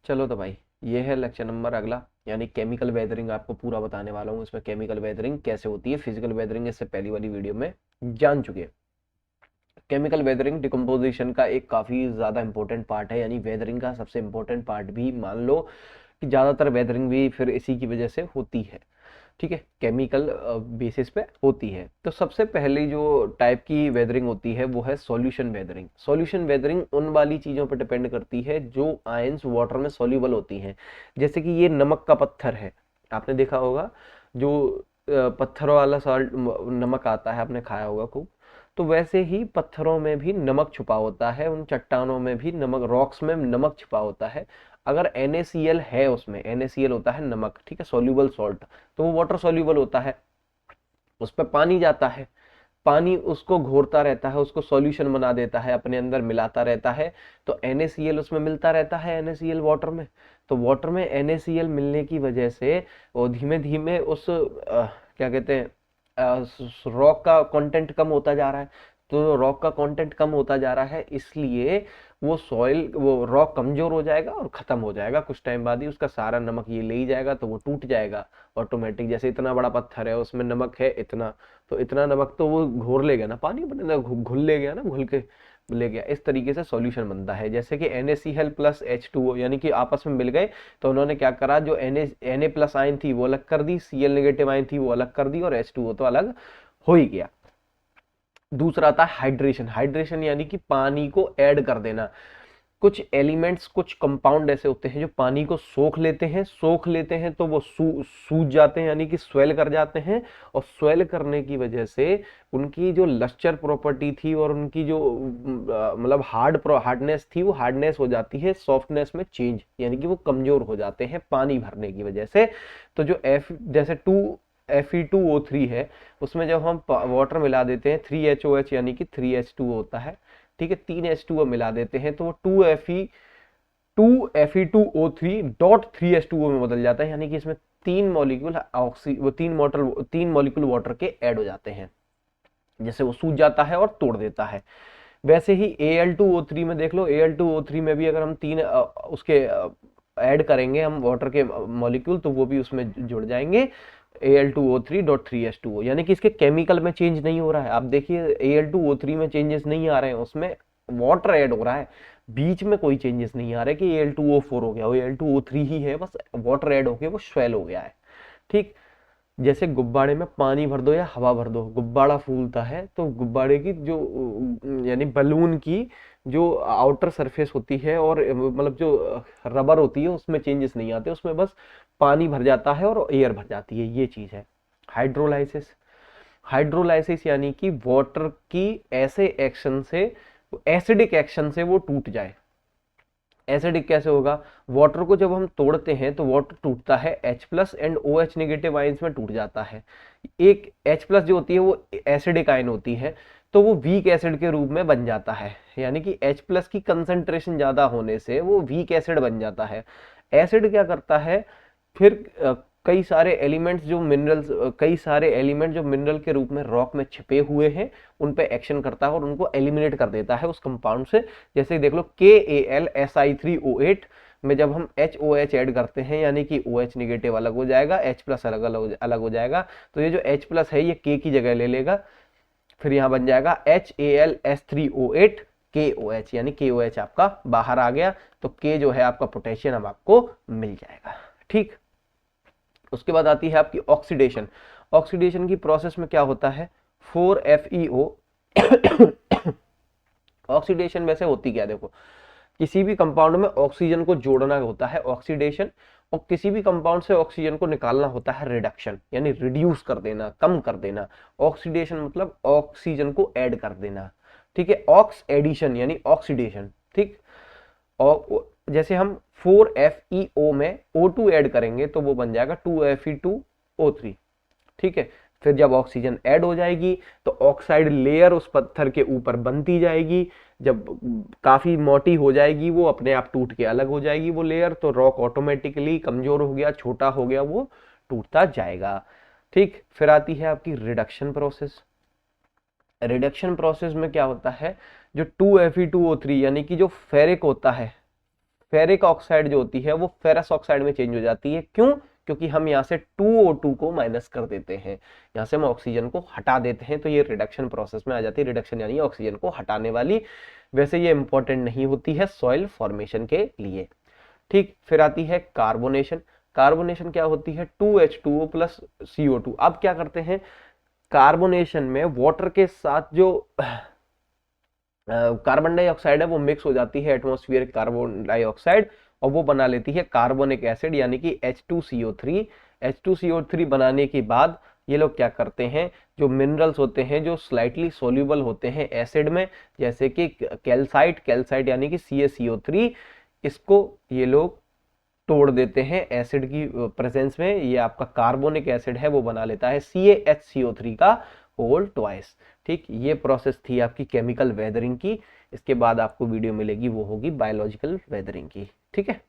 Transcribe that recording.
चलो तो भाई, ये है लेक्चर नंबर अगला, यानी केमिकल वेदरिंग आपको पूरा बताने वाला हूँ। इसमें केमिकल वेदरिंग कैसे होती है, फिजिकल वेदरिंग इससे पहली वाली वीडियो में जान चुके हैं। केमिकल वेदरिंग डिकम्पोजिशन का एक काफ़ी ज़्यादा इंपॉर्टेंट पार्ट है, यानी वेदरिंग का सबसे इंपॉर्टेंट पार्ट भी मान लो कि ज़्यादातर वेदरिंग भी फिर इसी की वजह से होती है। ठीक है, केमिकल बेसिस पे होती है। तो सबसे पहली जो टाइप की वेदरिंग होती है वो है सॉल्यूशन वेदरिंग। सॉल्यूशन वेदरिंग उन वाली चीज़ों पर डिपेंड करती है जो आयंस वाटर में सॉल्यूबल होती हैं। जैसे कि ये नमक का पत्थर है, आपने देखा होगा जो पत्थरों वाला सॉल्ट नमक आता है, आपने खाया होगा खूब। तो वैसे ही पत्थरों में भी नमक छुपा होता है, उन चट्टानों में भी नमक, रॉक्स में नमक छुपा होता है। अगर NaCl है, उसमें NaCl होता है नमक, ठीक है, सॉल्यूबल सॉल्ट, तो वो वाटर सॉल्यूबल होता है। उस पर पानी जाता है, पानी उसको घोरता रहता है, उसको सॉल्यूशन बना देता है, अपने अंदर मिलाता रहता है। तो NaCl उसमें मिलता रहता है, NaCl वाटर में। तो वाटर में NaCl मिलने की वजह से वो धीमे धीमे उस क्या कहते हैं, रॉक का कंटेंट कम होता जा रहा है। तो रॉक का कंटेंट कम होता जा रहा है, इसलिए वो सॉइल, वो रॉक कमजोर हो जाएगा और खत्म हो जाएगा। कुछ टाइम बाद ही उसका सारा नमक ये ले ही जाएगा, तो वो टूट जाएगा ऑटोमेटिक। जैसे इतना बड़ा पत्थर है, उसमें नमक है इतना, तो इतना नमक तो वो घोर ले गया ना, पानी अपने अंदर घुल ले गया ना, घुल के ले गया। इस तरीके से सॉल्यूशन बनता है। जैसे कि NaCl प्लस H2O, यानी कि आपस में मिल गए, तो उन्होंने क्या करा, जो Na प्लस आयन थी वो अलग कर दी, Cl नेगेटिव आयन थी वो अलग कर दी, और H2O तो अलग हो ही गया। दूसरा आता है हाइड्रेशन। हाइड्रेशन यानी कि पानी को ऐड कर देना। कुछ एलिमेंट्स, कुछ कंपाउंड ऐसे होते हैं जो पानी को सोख लेते हैं तो वो सूज जाते हैं, यानी कि स्वेल कर जाते हैं। और स्वेल करने की वजह से उनकी जो लस्चर प्रॉपर्टी थी और उनकी जो मतलब हार्डनेस थी, वो हार्डनेस हो जाती है सॉफ्टनेस में चेंज, यानी कि वो कमजोर हो जाते हैं पानी भरने की वजह से। तो जो जैसे Fe2O3 है, उसमें जब हम वाटर मिला देते हैं 3HOH, यानी कि 3H2O होता है, ठीक है, 3H2O मिला देते हैं, तो वो 2Fe2O3.3H2O में बदल जाता है। यानी कि इसमें तीन मॉलिक्यूल ऑक्सी वो तीन मॉलिक्यूल वाटर के ऐड हो जाते हैं। जैसे वो सूज जाता है और तोड़ देता है। वैसे ही Al2O3 में देख लो, Al2O3 में भी अगर हम तीन उसके ऐड करेंगे हम वाटर के मॉलिक्यूल, तो वो भी उसमें जुड़ जाएंगे, Al2O3.3H2O। यानी कि इसके केमिकल में चेंज नहीं हो रहा है। आप देखिए Al2O3 में चेंजेस नहीं आ रहे हैं, उसमें वाटर ऐड हो रहा है, बीच में कोई चेंजेस नहीं आ रहे कि Al2O4 हो गया, वो Al2O3 ही है, बस वाटर ऐड होके वो स्वेल हो गया है। ठीक, जैसे गुब्बारे में पानी भर दो या हवा भर दो, गुब्बारा फूलता है, तो गुब्बारे की जो यानी बलून की जो आउटर सरफेस होती है और मतलब जो रबर होती है, उसमें चेंजेस नहीं आते, उसमें बस पानी भर जाता है और एयर भर जाती है, ये चीज है हाइड्रोलाइसिस। हाइड्रोलाइसिस यानी कि वाटर की ऐसे एक्शन से, एसिडिक एक्शन से वो टूट जाए। एसिडिक कैसे होगा, वाटर को जब हम तोड़ते हैं तो वाटर टूटता है H+ and OH negative ions में टूट जाता है। एक H+ जो होती है वो एसिडिक आयन होती है, तो वो वीक एसिड के रूप में बन जाता है। यानी कि H+ की कंसंट्रेशन ज्यादा होने से वो वीक एसिड बन जाता है। एसिड क्या करता है फिर, कई सारे एलिमेंट्स जो मिनरल्स, कई सारे एलिमेंट जो मिनरल के रूप में रॉक में छिपे हुए हैं, उन पे एक्शन करता है और उनको एलिमिनेट कर देता है उस कंपाउंड से। जैसे देख लो KAlSi3O8 में जब हम HOH ऐड करते हैं, यानी कि OH नेगेटिव अलग हो जाएगा, H+ अलग हो जाएगा, तो ये जो H+ है ये K की जगह ले लेगा, फिर यहाँ बन जाएगा HAlS3O8 KOH, यानी KOH आपका बाहर आ गया। तो K जो है आपका पोटेशियम अब आपको मिल जाएगा। ठीक, उसके बाद आती है आपकी ऑक्सीडेशन। ऑक्सीडेशन की प्रोसेस में क्या होता है, 4FeO। ऑक्सीडेशन वैसे होती क्या, देखो, किसी भी कंपाउंड में ऑक्सीजन को जोड़ना होता है ऑक्सीडेशन, और किसी भी कंपाउंड से ऑक्सीजन को निकालना होता है रिडक्शन, यानी रिड्यूस कर देना, कम कर देना। ऑक्सीडेशन मतलब ऑक्सीजन को ऐड कर देना, ठीक है, ऑक्स एडिशन यानी ऑक्सीडेशन। ठीक, और जैसे हम 4FeO में O2 ऐड करेंगे तो वो बन जाएगा 2Fe2O3। ठीक है, फिर जब ऑक्सीजन ऐड हो जाएगी तो ऑक्साइड लेयर उस पत्थर के ऊपर बनती जाएगी। जब काफी मोटी हो जाएगी, वो अपने आप टूट के अलग हो जाएगी वो लेयर, तो रॉक ऑटोमेटिकली कमजोर हो गया, छोटा हो गया, वो टूटता जाएगा। ठीक, फिर आती है आपकी रिडक्शन प्रोसेस। रिडक्शन प्रोसेस में क्या होता है, जो 2Fe2O3 यानी कि जो फेरिक होता है, फेरिक ऑक्साइड जो होती है वो फेरस ऑक्साइड में चेंज हो जाती है। क्यों? क्योंकि हम यहाँ से 2O2 को माइनस कर देते हैं, यहाँ से हम ऑक्सीजन को हटा देते हैं, तो ये रिडक्शन प्रोसेस में आ जाती है। रिडक्शन यानी ऑक्सीजन को हटाने वाली। वैसे ये इंपॉर्टेंट नहीं होती है सॉइल फॉर्मेशन के लिए। ठीक, फिर आती है कार्बोनेशन। कार्बोनेशन क्या होती है? 2H2O plus CO2। अब क्या करते हैं कार्बोनेशन में, वाटर के साथ जो कार्बन डाइऑक्साइड है वो मिक्स हो जाती है एटमॉस्फेरिक कार्बन डाइऑक्साइड, और वो बना लेती है कार्बोनिक एसिड यानी कि H2CO3। H2CO3 बनाने के बाद ये लोग क्या करते हैं, जो मिनरल्स होते हैं जो स्लाइटली सोल्यूबल होते हैं एसिड में, जैसे कि कैल्साइट यानी कि CaCO3, इसको ये लोग तोड़ देते हैं एसिड की प्रेजेंस में। ये आपका कार्बोनिक एसिड है वो बना लेता है CaHCO3 का होल ट्वाइस। ठीक, ये प्रोसेस थी आपकी केमिकल वेदरिंग की। इसके बाद आपको वीडियो मिलेगी वो होगी बायोलॉजिकल वेदरिंग की। ठीक है।